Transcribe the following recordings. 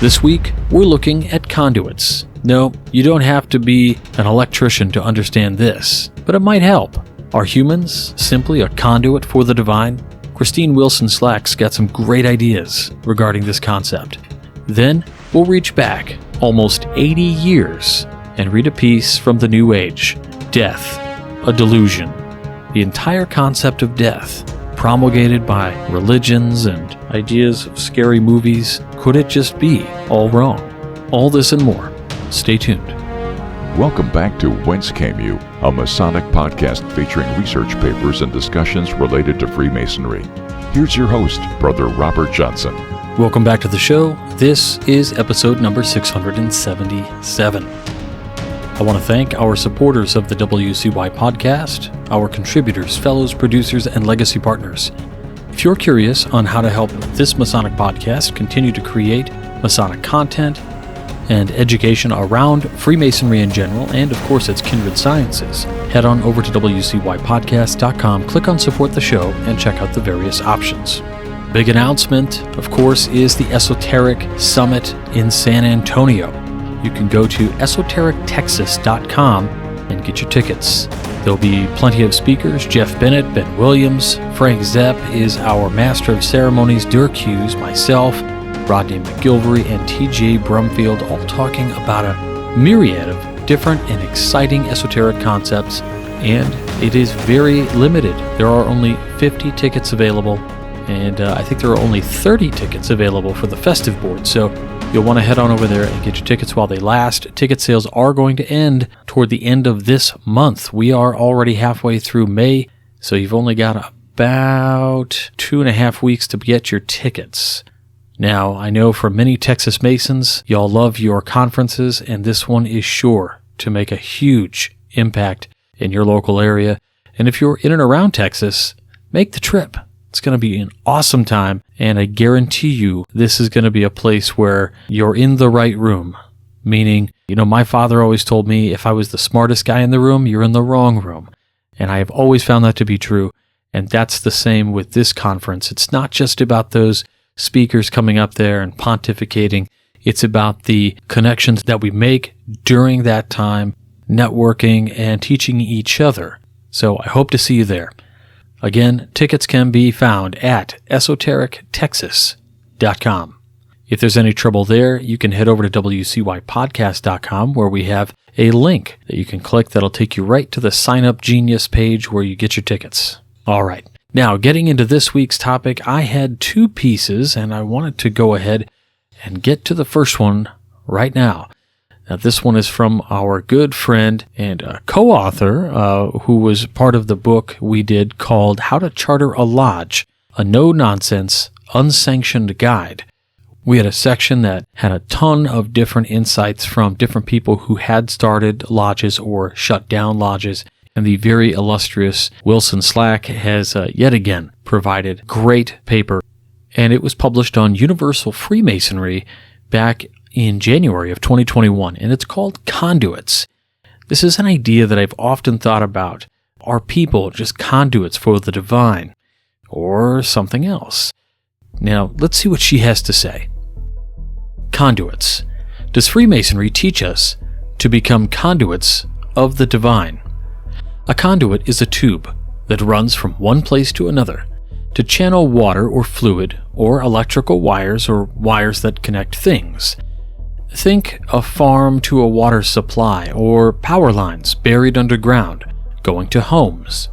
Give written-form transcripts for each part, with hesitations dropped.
This week, we're looking at conduits. No, you don't have to be an electrician to understand this, but it might help. Are humans simply a conduit for the divine? Christine Wilson Slack's got some great ideas regarding this concept. Then, we'll reach back almost 80 years and read a piece from the New Age, Death, a Delusion. The entire concept of death, promulgated by religions and ideas of scary movies, could it just be all wrong? All this and more. Stay tuned. Welcome back to Whence Came You, a Masonic podcast featuring research papers and discussions related to Freemasonry. Here's your host, Brother Robert Johnson. Welcome back to the show. This is episode number 677. I want to thank our supporters of the WCY podcast, our contributors, fellows, producers, and legacy partners. If you're curious on how to help this Masonic podcast continue to create Masonic content and education around Freemasonry in general, and of course its kindred sciences, head on over to WCYpodcast.com, click on support the show, and check out the various options. Big announcement, of course, is the Esoteric Summit in San Antonio. You can go to esoterictexas.com and get your tickets. There'll be plenty of speakers: Jeff Bennett, Ben Williams, Frank Zepp is our Master of Ceremonies, Dirk Hughes, myself, Rodney McGilvery, and TJ Brumfield, all talking about a myriad of different and exciting esoteric concepts, and it is very limited. There are only 50 tickets available, and I think there are only 30 tickets available for the festive board, so you'll want to head on over there and get your tickets while they last. Ticket sales are going to end toward the end of this month. We are already halfway through May, so you've only got about 2.5 weeks to get your tickets. Now, I know for many Texas Masons, y'all love your conferences, and this one is sure to make a huge impact in your local area. And if you're in and around Texas, make the trip. It's going to be an awesome time, and I guarantee you this is going to be a place where you're in the right room. Meaning, my father always told me if I was the smartest guy in the room, you're in the wrong room. And I have always found that to be true, and that's the same with this conference. It's not just about those speakers coming up there and pontificating. It's about the connections that we make during that time, networking and teaching each other. So I hope to see you there. Again, tickets can be found at esoterictexas.com. If there's any trouble there, you can head over to WCYpodcast.com, where we have a link that you can click that'll take you right to the Sign Up Genius page where you get your tickets. All right. Now, getting into this week's topic, I had two pieces, and I wanted to go ahead and get to the first one right now. Now, this one is from our good friend and co-author who was part of the book we did called How to Charter a Lodge, a No-Nonsense, Unsanctioned Guide. We had a section that had a ton of different insights from different people who had started lodges or shut down lodges, and the very illustrious Wilson Slack has yet again provided great paper, and it was published on Universal Freemasonry back in January of 2021, and it's called Conduits. This is an idea that I've often thought about. Are people just conduits for the divine, or something else? Now, let's see what she has to say. Conduits. Does Freemasonry teach us to become conduits of the divine? A conduit is a tube that runs from one place to another to channel water or fluid or electrical wires or wires that connect things. Think a farm to a water supply or power lines buried underground going to homes.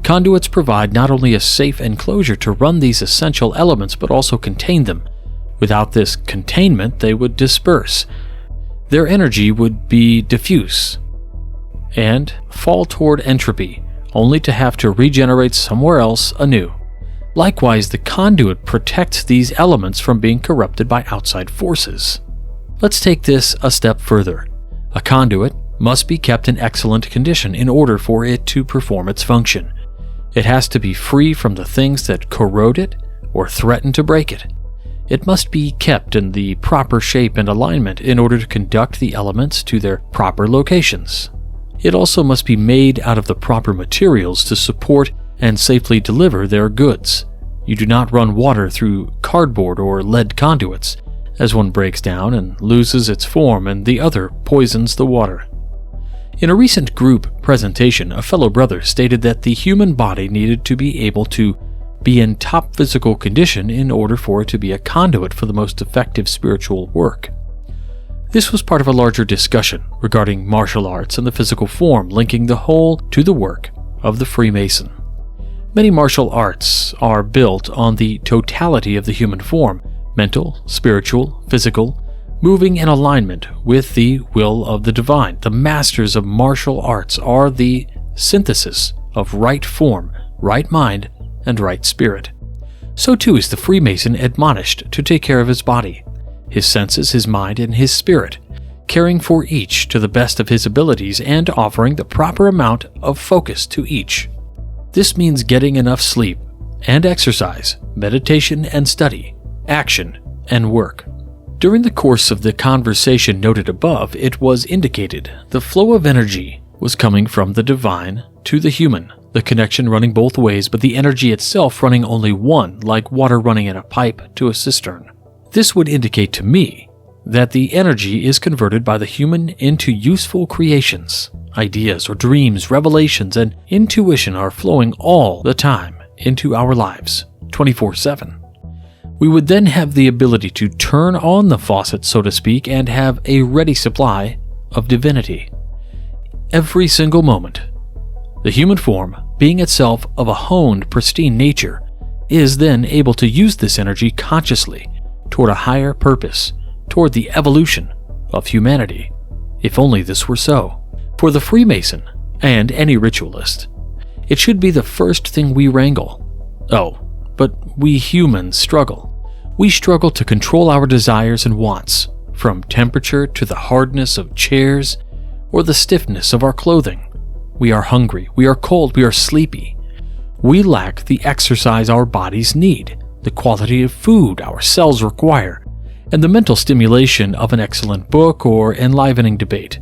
Conduits provide not only a safe enclosure to run these essential elements but also contain them. Without this containment, they would disperse. Their energy would be diffuse and fall toward entropy, only to have to regenerate somewhere else anew. Likewise, the conduit protects these elements from being corrupted by outside forces. Let's take this a step further. A conduit must be kept in excellent condition in order for it to perform its function. It has to be free from the things that corrode it or threaten to break it. It must be kept in the proper shape and alignment in order to conduct the elements to their proper locations. It also must be made out of the proper materials to support and safely deliver their goods. You do not run water through cardboard or lead conduits. as one breaks down and loses its form and the other poisons the water. In a recent group presentation, a fellow brother stated that the human body needed to be able to be in top physical condition in order for it to be a conduit for the most effective spiritual work. This was part of a larger discussion regarding martial arts and the physical form, linking the whole to the work of the Freemason. Many martial arts are built on the totality of the human form, mental, spiritual, physical, moving in alignment with the will of the divine. The masters of martial arts are the synthesis of right form, right mind, and right spirit. So too is the Freemason admonished to take care of his body, his senses, his mind, and his spirit, caring for each to the best of his abilities and offering the proper amount of focus to each. This means getting enough sleep and exercise, meditation and study, action and work. During the course of the conversation noted above, it was indicated the flow of energy was coming from the divine to the human, the connection running both ways, but the energy itself running only one, like water running in a pipe to a cistern. This would indicate to me that the energy is converted by the human into useful creations. Ideas or dreams, revelations, and intuition are flowing all the time into our lives, 24/7. We would then have the ability to turn on the faucet, so to speak, and have a ready supply of divinity. Every single moment, the human form, being itself of a honed, pristine nature, is then able to use this energy consciously toward a higher purpose, toward the evolution of humanity. If only this were so. For the Freemason, and any ritualist, it should be the first thing we wrangle. Oh, but we humans struggle. We struggle to control our desires and wants, from temperature to the hardness of chairs or the stiffness of our clothing. We are hungry, we are cold, we are sleepy. We lack the exercise our bodies need, the quality of food our cells require, and the mental stimulation of an excellent book or enlivening debate.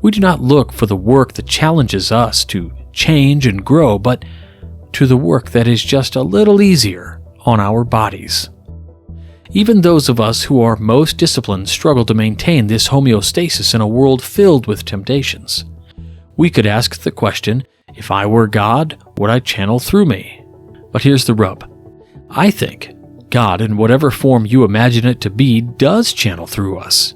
We do not look for the work that challenges us to change and grow, but to the work that is just a little easier on our bodies. Even those of us who are most disciplined struggle to maintain this homeostasis in a world filled with temptations. We could ask the question, if I were God, would I channel through me? But here's the rub. I think God, in whatever form you imagine it to be, does channel through us.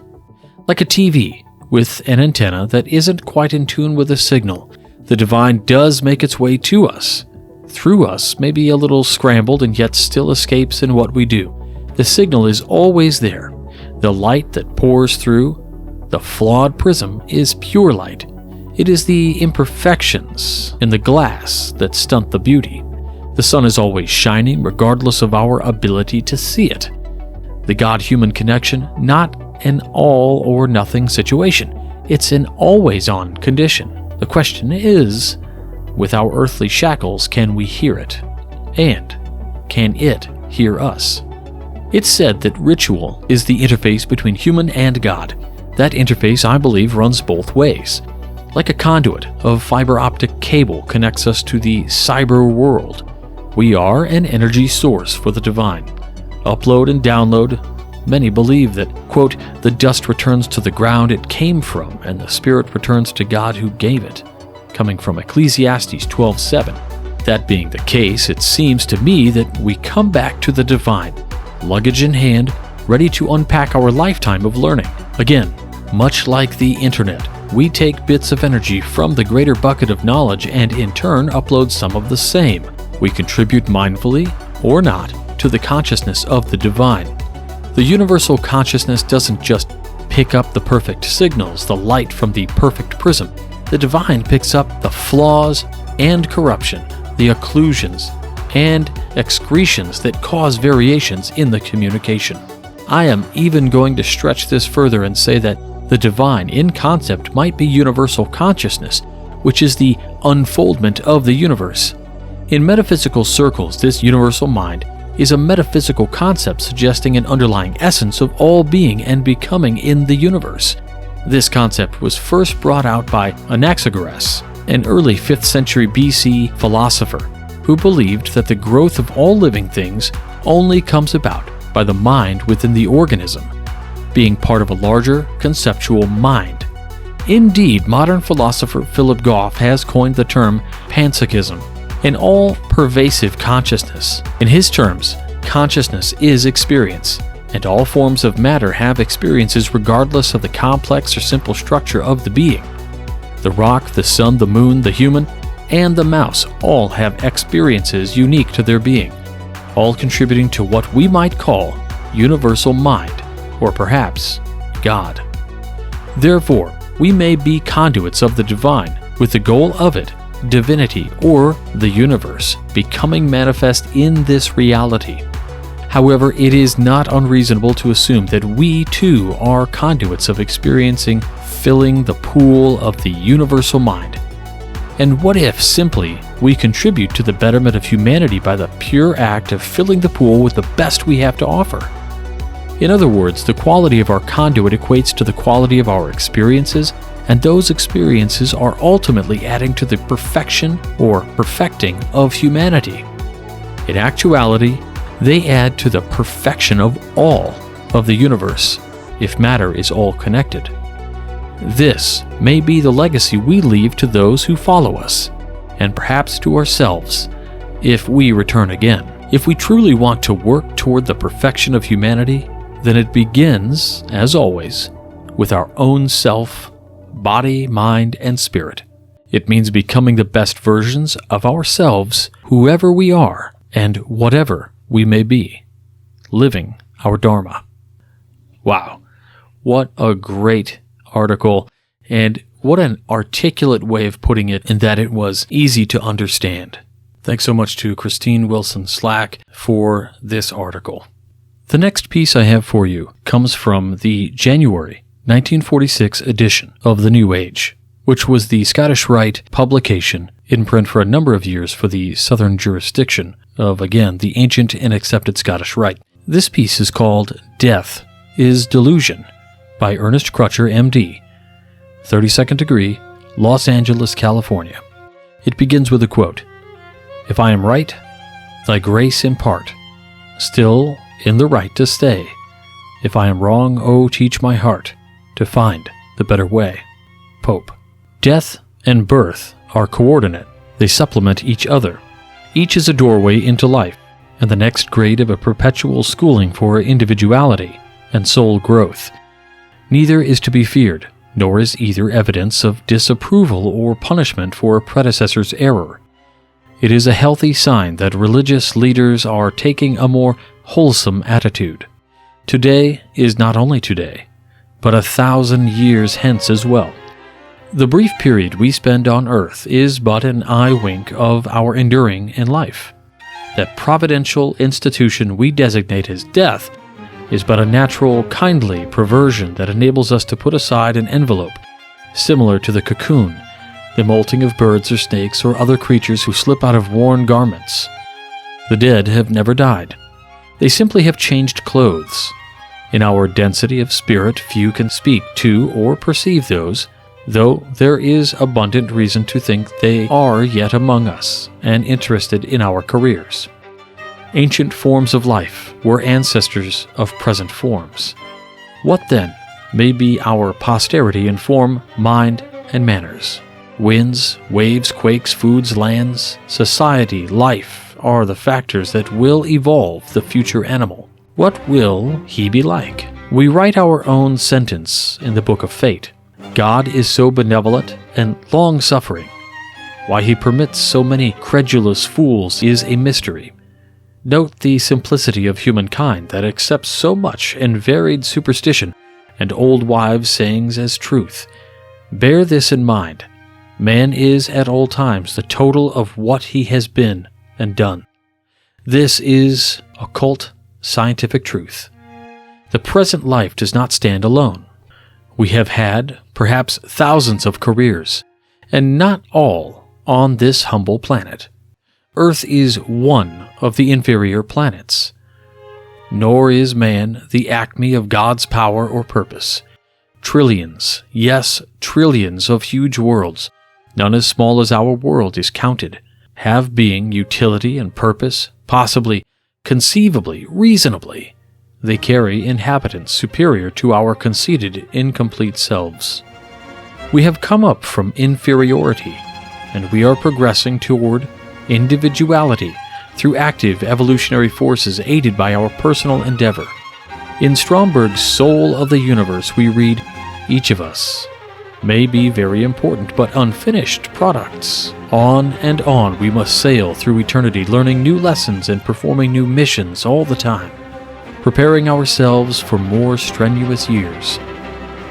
Like a TV with an antenna that isn't quite in tune with a signal, the divine does make its way to us. Through us, maybe a little scrambled and yet still escapes in what we do. The signal is always there. The light that pours through the flawed prism is pure light. It is the imperfections in the glass that stunt the beauty. The sun is always shining regardless of our ability to see it. The God-human connection, not an all or nothing situation. It's an always-on condition. The question is, with our earthly shackles, can we hear it? And can it hear us? It's said that ritual is the interface between human and God. That interface, I believe, runs both ways. Like a conduit of fiber optic cable connects us to the cyber world. We are an energy source for the divine. Upload and download. Many believe that, quote, the dust returns to the ground it came from, and the spirit returns to God who gave it, coming from Ecclesiastes 12:7. That being the case, it seems to me that we come back to the divine, luggage in hand, ready to unpack our lifetime of learning. Again, much like the internet, we take bits of energy from the greater bucket of knowledge and in turn upload some of the same. We contribute mindfully, or not, to the consciousness of the divine. The universal consciousness doesn't just pick up the perfect signals, the light from the perfect prism. The divine picks up the flaws and corruption, the occlusions and excretions that cause variations in the communication. I am even going to stretch this further and say that the divine in concept might be universal consciousness, which is the unfoldment of the universe. In metaphysical circles, this universal mind is a metaphysical concept suggesting an underlying essence of all being and becoming in the universe. This concept was first brought out by Anaxagoras, an early 5th century BC philosopher who believed that the growth of all living things only comes about by the mind within the organism. being part of a larger conceptual mind. Indeed, modern philosopher Philip Goff has coined the term panpsychism, an all-pervasive consciousness. In his terms, consciousness is experience, and all forms of matter have experiences regardless of the complex or simple structure of the being. The rock, the sun, the moon, the human, and the mouse all have experiences unique to their being, all contributing to what we might call universal mind, or perhaps God. Therefore, we may be conduits of the divine, with the goal of it, divinity, or the universe, becoming manifest in this reality. However, it is not unreasonable to assume that we too are conduits of experiencing, filling the pool of the universal mind. And what if simply we contribute to the betterment of humanity by the pure act of filling the pool with the best we have to offer? In other words, the quality of our conduit equates to the quality of our experiences, and those experiences are ultimately adding to the perfection or perfecting of humanity. In actuality, they add to the perfection of all of the universe, if matter is all connected. This may be the legacy we leave to those who follow us, and perhaps to ourselves, if we return again. If we truly want to work toward the perfection of humanity, then it begins, as always, with our own self, body, mind, and spirit. It means becoming the best versions of ourselves, whoever we are, and whatever we may be, living our Dharma. Wow, what a great article, and what an articulate way of putting it in that it was easy to understand. Thanks so much to Christine Wilson Slack for this article. The next piece I have for you comes from the January 1946 edition of The New Age, which was the Scottish Rite publication in print for a number of years for the southern jurisdiction of, again, the ancient and accepted Scottish Rite. This piece is called Death is Delusion by Ernest Crutcher, M.D., 32nd degree, Los Angeles, California. It begins with a quote, "If I am right, thy grace impart, still in the right to stay. If I am wrong, oh, teach my heart to find the better way." Pope. Death and birth are coordinate. They supplement each other. Each is a doorway into life, and the next grade of a perpetual schooling for individuality and soul growth. Neither is to be feared, nor is either evidence of disapproval or punishment for a predecessor's error. It is a healthy sign that religious leaders are taking a more wholesome attitude. Today is not only today, but 1,000 years hence as well. The brief period we spend on earth is but an eye wink of our enduring in life. That providential institution we designate as death is but a natural, kindly perversion that enables us to put aside an envelope, similar to the cocoon, the molting of birds or snakes or other creatures who slip out of worn garments. The dead have never died. They simply have changed clothes. In our density of spirit, few can speak to or perceive those, though there is abundant reason to think they are yet among us and interested in our careers. Ancient forms of life were ancestors of present forms. What then may be our posterity in form, mind, and manners? Winds, waves, quakes, foods, lands, society, life are the factors that will evolve the future animal. What will he be like? We write our own sentence in the book of fate. God is so benevolent and long-suffering. Why he permits so many credulous fools is a mystery. Note the simplicity of humankind that accepts so much and varied superstition and old wives' sayings as truth. Bear this in mind. Man is at all times the total of what he has been and done. This is occult scientific truth. The present life does not stand alone. We have had, perhaps, thousands of careers, and not all on this humble planet. Earth is one of the inferior planets. Nor is man the acme of God's power or purpose. Trillions, yes, trillions of huge worlds, none as small as our world is counted, have being, utility, and purpose, possibly, conceivably, reasonably. they carry inhabitants superior to our conceited, incomplete selves. We have come up from inferiority, and we are progressing toward individuality through active evolutionary forces aided by our personal endeavor. In Stromberg's Soul of the Universe, we read, "Each of us may be very important but unfinished products. On and on we must sail through eternity, learning new lessons and performing new missions all the time, preparing ourselves for more strenuous years.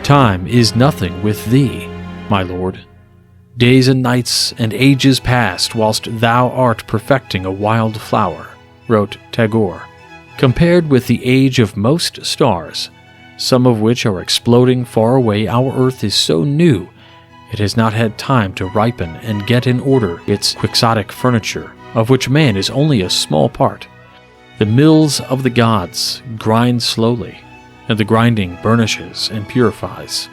Time is nothing with thee, my Lord. Days and nights and ages past whilst thou art perfecting a wild flower," wrote Tagore. Compared with the age of most stars, some of which are exploding far away, our Earth is so new it has not had time to ripen and get in order its quixotic furniture, of which man is only a small part. The mills of the gods grind slowly, and the grinding burnishes and purifies.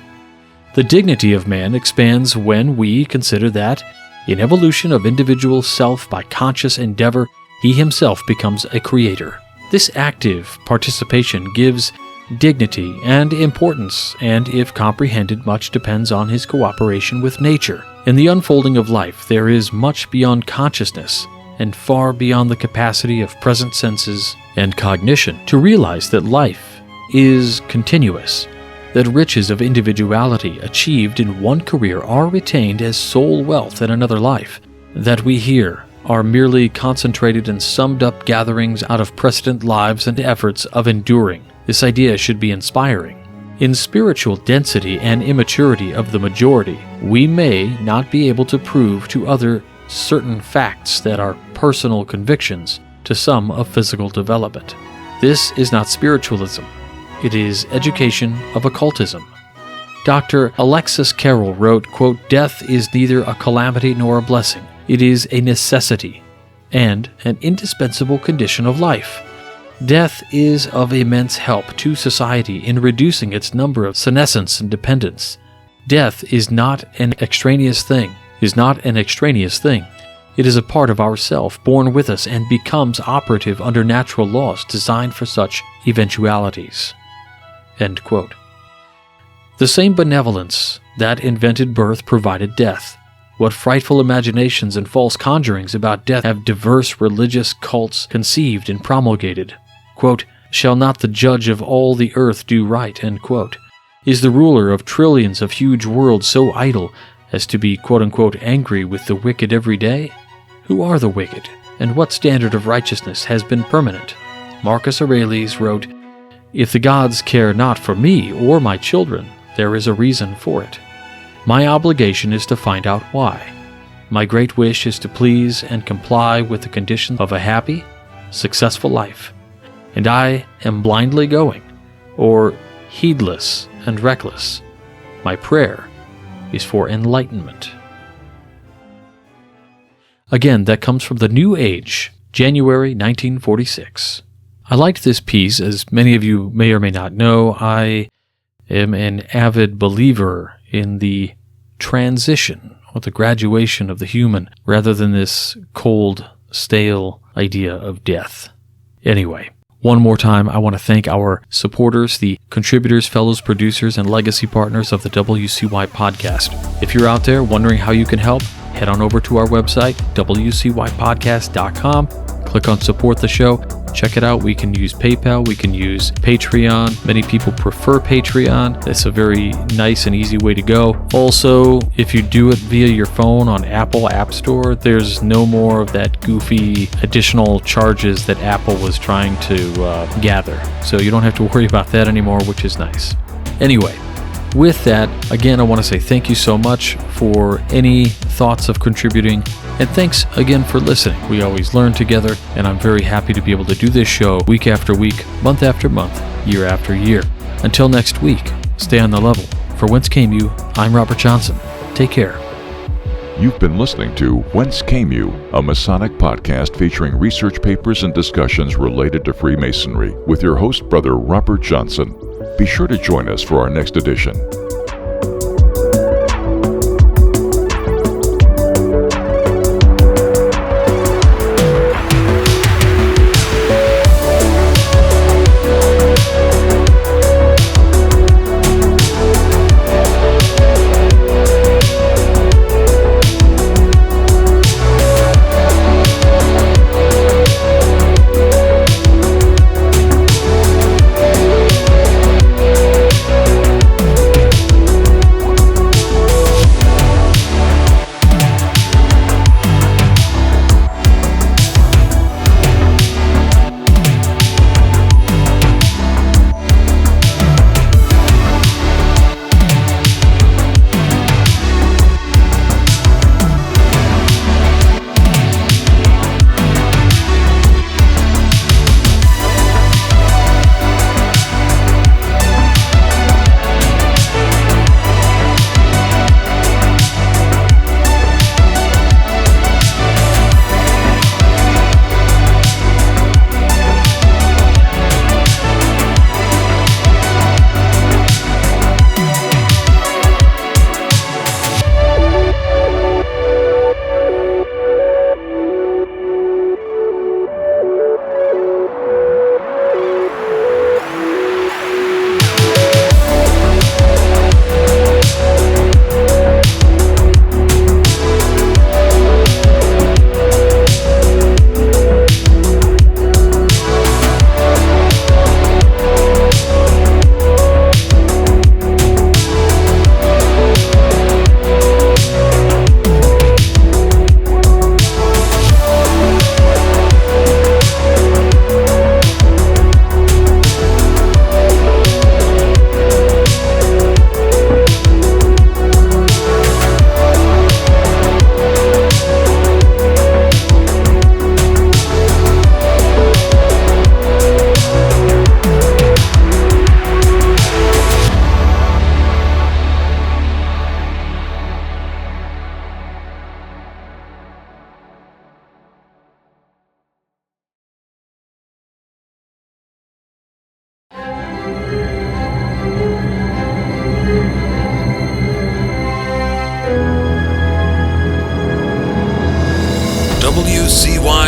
The dignity of man expands when we consider that, in evolution of individual self by conscious endeavor, he himself becomes a creator. This active participation gives dignity and importance, and if comprehended, much depends on his cooperation with nature. In the unfolding of life, there is much beyond consciousness and far beyond the capacity of present senses and cognition to realize that life is continuous, that riches of individuality achieved in one career are retained as soul wealth in another life, that we here are merely concentrated and summed up gatherings out of precedent lives and efforts of enduring. This idea should be inspiring. In spiritual density and immaturity of the majority, we may not be able to prove to other certain facts that are personal convictions to some of physical development. This is not spiritualism. It is education of occultism. Dr. Alexis Carrel wrote, quote, "Death is neither a calamity nor a blessing. It is a necessity and an indispensable condition of life. Death is of immense help to society in reducing its number of senescence and dependence. Death is not an extraneous thing. It is a part of ourself, born with us, and becomes operative under natural laws designed for such eventualities." End quote. The same benevolence that invented birth provided death. What frightful imaginations and false conjurings about death have diverse religious cults conceived and promulgated. Quote, "Shall not the judge of all the earth do right?" End quote. Is the ruler of trillions of huge worlds so idle as to be quote-unquote angry with the wicked every day? Who are the wicked, and what standard of righteousness has been permanent? Marcus Aurelius wrote, "If the gods care not for me or my children, there is a reason for it. My obligation is to find out why. My great wish is to please and comply with the conditions of a happy, successful life. And I am blindly going, or heedless and reckless. My prayer is for enlightenment." Again, that comes from The New Age, January 1946. I liked this piece. As many of you may or may not know, I am an avid believer in the transition or the graduation of the human rather than this cold, stale idea of death. Anyway, one more time, I want to thank our supporters, the contributors, fellows, producers, and legacy partners of the WCY podcast. If you're out there wondering how you can help, head on over to our website, wcypodcast.com. Click on Support the Show. Check it out. We can use PayPal. We can use Patreon. Many people prefer Patreon. It's a very nice and easy way to go. Also, if you do it via your phone on Apple App Store, there's no more of that goofy additional charges that Apple was trying to gather. So you don't have to worry about that anymore, which is nice. Anyway, with that, again, I want to say thank you so much for any thoughts of contributing, and thanks again for listening. We always learn together, and I'm very happy to be able to do this show week after week, month after month, year after year. Until next week, stay on the level. For Whence Came You, I'm Robert Johnson. Take care. You've been listening to Whence Came You, a Masonic podcast featuring research papers and discussions related to Freemasonry with your host, Brother Robert Johnson. Be sure to join us for our next edition.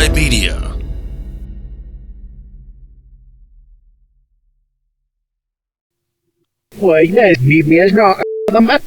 Conduit Media. Why, that's me, man.